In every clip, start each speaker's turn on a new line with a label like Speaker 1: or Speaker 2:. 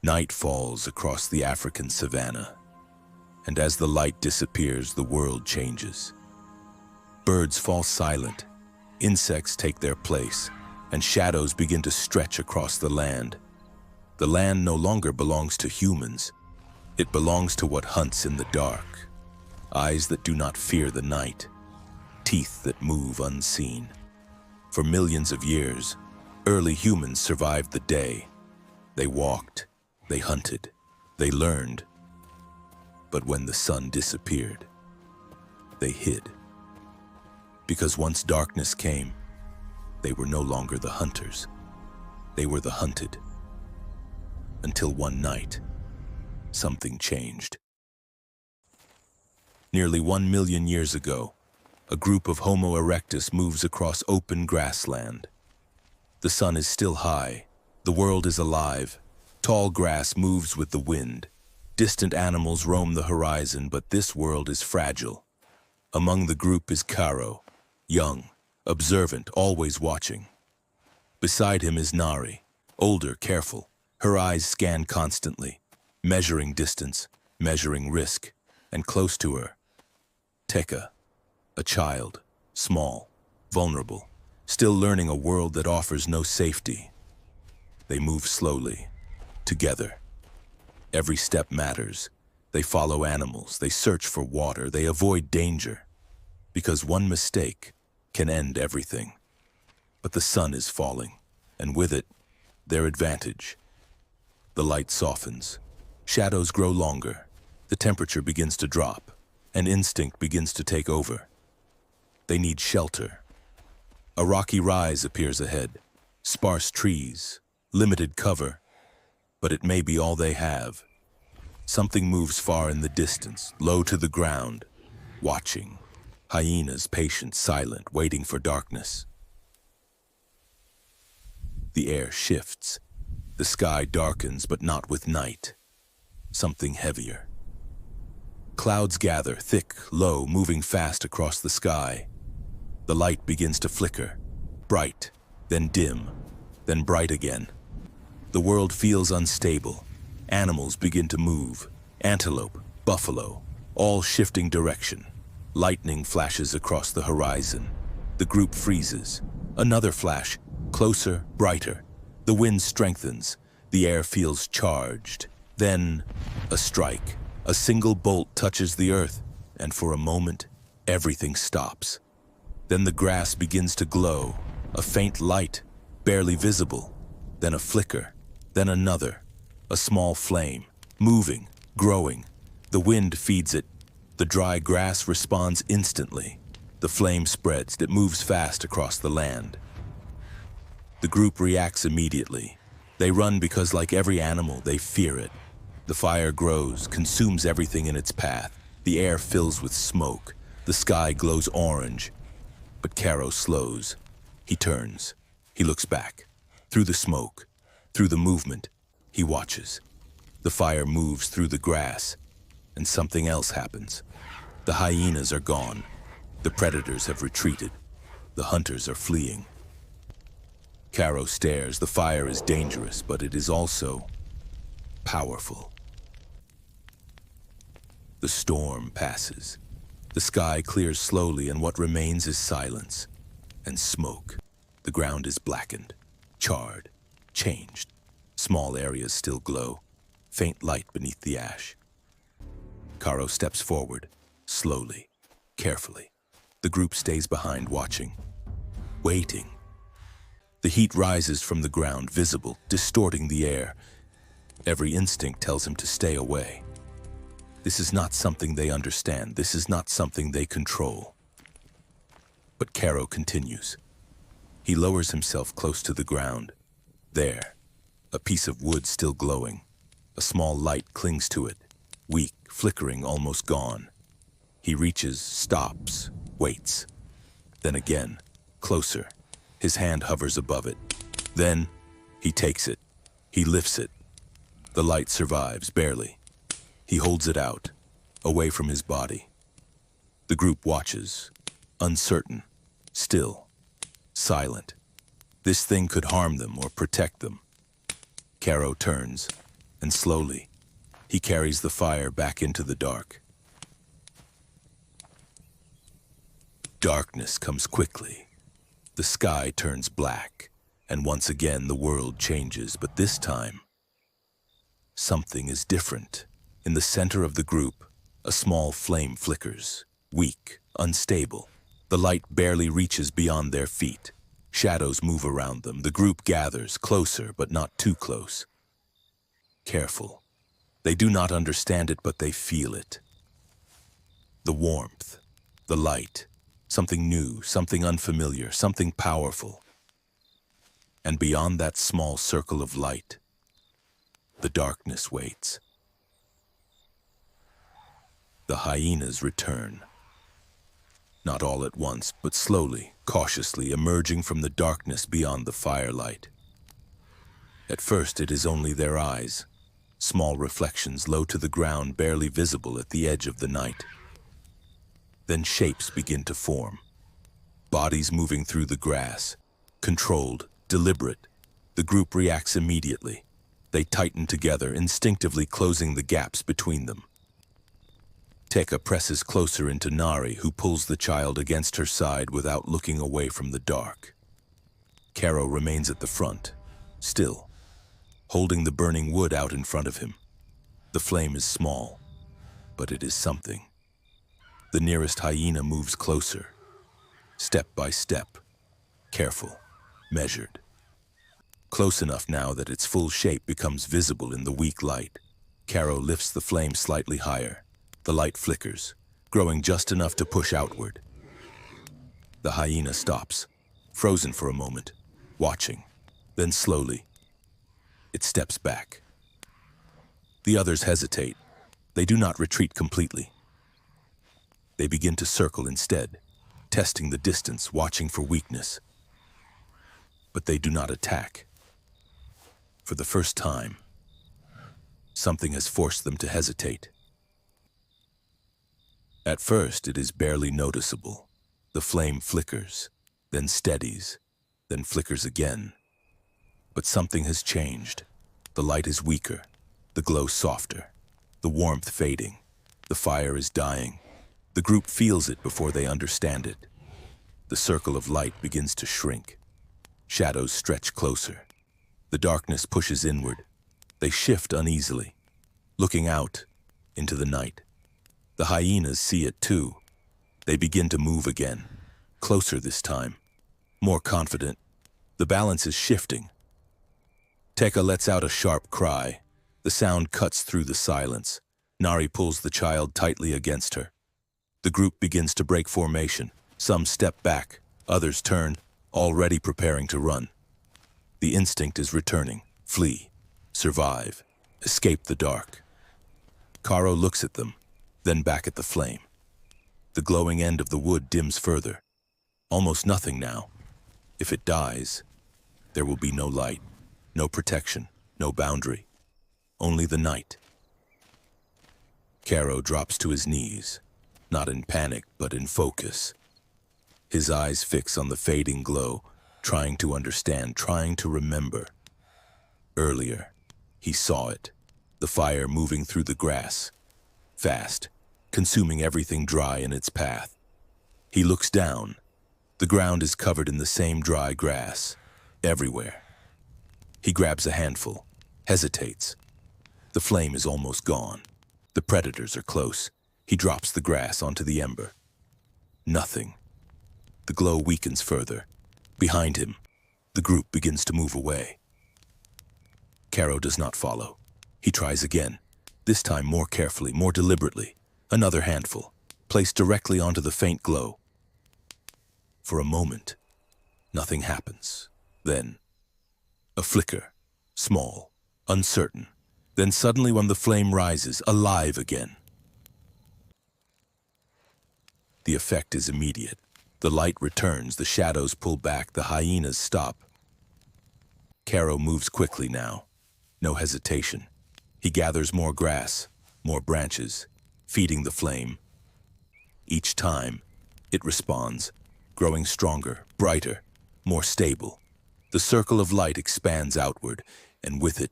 Speaker 1: Night falls across the African savanna, and as the light disappears, the world changes. Birds fall silent, insects take their place, and shadows begin to stretch across the land. The land no longer belongs to humans. It belongs to what hunts in the dark. Eyes that do not fear the night. Teeth that move unseen. For millions of years, early humans survived the day. They walked, they hunted, they learned. But when the sun disappeared, they hid. Because once darkness came, they were no longer the hunters. They were the hunted. Until one night, something changed. Nearly 1 million years ago, a group of Homo erectus moves across open grassland. The sun is still high, the world is alive, tall grass moves with the wind, distant animals roam the horizon, but this world is fragile. Among the group is Caro, young, observant, always watching. Beside him is Nari, older, careful, her eyes scan constantly, measuring distance, measuring risk, and close to her, Teka, a child, small, vulnerable, still learning a world that offers no safety. They move slowly, together. Every step matters. They follow animals, they search for water, they avoid danger. Because one mistake can end everything. But the sun is falling, and with it, their advantage. The light softens, shadows grow longer, the temperature begins to drop, and instinct begins to take over. They need shelter. A rocky rise appears ahead, sparse trees, limited cover, but it may be all they have. Something moves far in the distance, low to the ground, watching. Hyenas, patient, silent, waiting for darkness. The air shifts. The sky darkens, but not with night. Something heavier. Clouds gather, thick, low, moving fast across the sky. The light begins to flicker, bright, then dim, then bright again. The world feels unstable. Animals begin to move. Antelope, buffalo, all shifting direction. Lightning flashes across the horizon. The group freezes. Another flash, closer, brighter. The wind strengthens. The air feels charged. Then, a strike. A single bolt touches the earth, and for a moment, everything stops. Then the grass begins to glow, a faint light, barely visible. Then a flicker, then another, a small flame, moving, growing. The wind feeds it. The dry grass responds instantly. The flame spreads, it moves fast across the land. The group reacts immediately. They run because, like every animal, they fear it. The fire grows, consumes everything in its path. The air fills with smoke. The sky glows orange. But Caro slows. He turns. He looks back. Through the smoke, through the movement, he watches. The fire moves through the grass, and something else happens. The hyenas are gone. The predators have retreated. The hunters are fleeing. Caro stares. The fire is dangerous, but it is also powerful. The storm passes. The sky clears slowly, and what remains is silence and smoke. The ground is blackened, charred, changed. Small areas still glow, faint light beneath the ash. Caro steps forward, slowly, carefully. The group stays behind, watching, waiting. The heat rises from the ground, visible, distorting the air. Every instinct tells him to stay away. This is not something they understand. This is not something they control. But Caro continues. He lowers himself close to the ground. There, a piece of wood still glowing. A small light clings to it, weak, flickering, almost gone. He reaches, stops, waits. Then again, closer. His hand hovers above it. Then, he takes it. He lifts it. The light survives, barely. He holds it out, away from his body. The group watches, uncertain, still, silent. This thing could harm them or protect them. Caro turns, and slowly, he carries the fire back into the dark. Darkness comes quickly. The sky turns black, and once again the world changes, but this time, something is different. In the center of the group, a small flame flickers, weak, unstable. The light barely reaches beyond their feet. Shadows move around them. The group gathers, closer but not too close. Careful. They do not understand it, but they feel it. The warmth, the light, something new, something unfamiliar, something powerful. And beyond that small circle of light, the darkness waits. The hyenas return. Not all at once, but slowly, cautiously, emerging from the darkness beyond the firelight. At first it is only their eyes, small reflections low to the ground, barely visible at the edge of the night. Then shapes begin to form, bodies moving through the grass, controlled, deliberate. The group reacts immediately. They tighten together, instinctively closing the gaps between them. Teka presses closer into Nari, who pulls the child against her side without looking away from the dark. Karo remains at the front, still, holding the burning wood out in front of him. The flame is small, but it is something. The nearest hyena moves closer, step by step, careful, measured. Close enough now that its full shape becomes visible in the weak light. Karo lifts the flame slightly higher. The light flickers, growing just enough to push outward. The hyena stops, frozen for a moment, watching. Then slowly, it steps back. The others hesitate. They do not retreat completely. They begin to circle instead, testing the distance, watching for weakness. But they do not attack. For the first time, something has forced them to hesitate. At first, it is barely noticeable. The flame flickers, then steadies, then flickers again. But something has changed. The light is weaker, the glow softer, the warmth fading. The fire is dying. The group feels it before they understand it. The circle of light begins to shrink. Shadows stretch closer. The darkness pushes inward. They shift uneasily, looking out into the night. The hyenas see it too. They begin to move again, closer this time, more confident. The balance is shifting. Teka lets out a sharp cry. The sound cuts through the silence. Nari pulls the child tightly against her. The group begins to break formation. Some step back, others turn, already preparing to run. The instinct is returning. Flee, survive, escape the dark. Karo looks at them, then back at the flame. The glowing end of the wood dims further. Almost nothing now. If it dies, there will be no light, no protection, no boundary. Only the night. Karo drops to his knees, not in panic, but in focus. His eyes fix on the fading glow, trying to understand, trying to remember. Earlier, he saw it, the fire moving through the grass, fast, consuming everything dry in its path. He looks down. The ground is covered in the same dry grass, everywhere. He grabs a handful, hesitates. The flame is almost gone. The predators are close. He drops the grass onto the ember. Nothing. The glow weakens further. Behind him, the group begins to move away. Karo does not follow. He tries again, this time more carefully, more deliberately. Another handful, placed directly onto the faint glow. For a moment, nothing happens. Then, a flicker, small, uncertain. Then suddenly when the flame rises, alive again. The effect is immediate. The light returns, the shadows pull back, the hyenas stop. Karo moves quickly now. No hesitation. He gathers more grass, more branches, feeding the flame. Each time, it responds, growing stronger, brighter, more stable. The circle of light expands outward, and with it,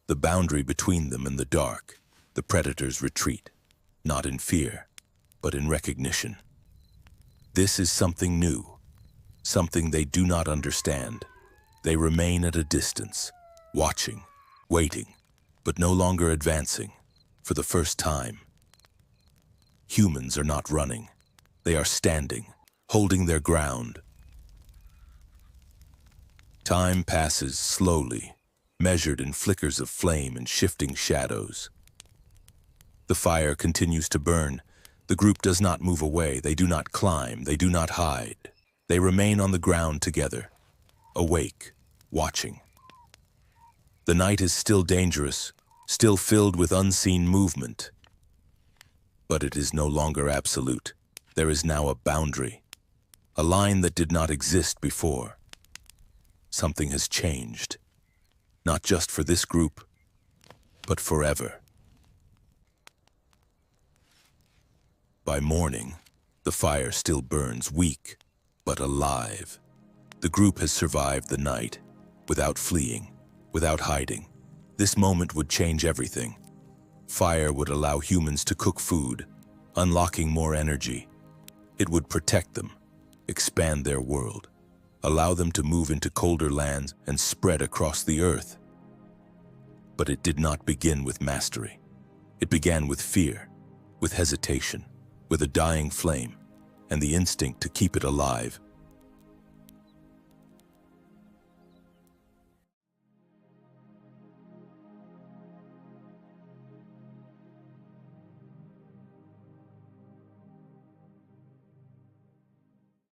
Speaker 1: the boundary between them and the dark. The predators retreat, not in fear, but in recognition. This is something new, something they do not understand. They remain at a distance, watching, waiting, but no longer advancing. For the first time, humans are not running. They are standing, holding their ground. Time passes slowly, measured in flickers of flame and shifting shadows. The fire continues to burn. The group does not move away. They do not climb. They do not hide. They remain on the ground together, awake, watching. The night is still dangerous, still filled with unseen movement. But it is no longer absolute. There is now a boundary, a line that did not exist before. Something has changed, not just for this group, but forever. By morning, the fire still burns, weak, but alive. The group has survived the night, without fleeing, without hiding. This moment would change everything. Fire would allow humans to cook food, unlocking more energy. It would protect them, expand their world, allow them to move into colder lands and spread across the earth. But it did not begin with mastery. It began with fear, with hesitation, with a dying flame, and the instinct to keep it alive.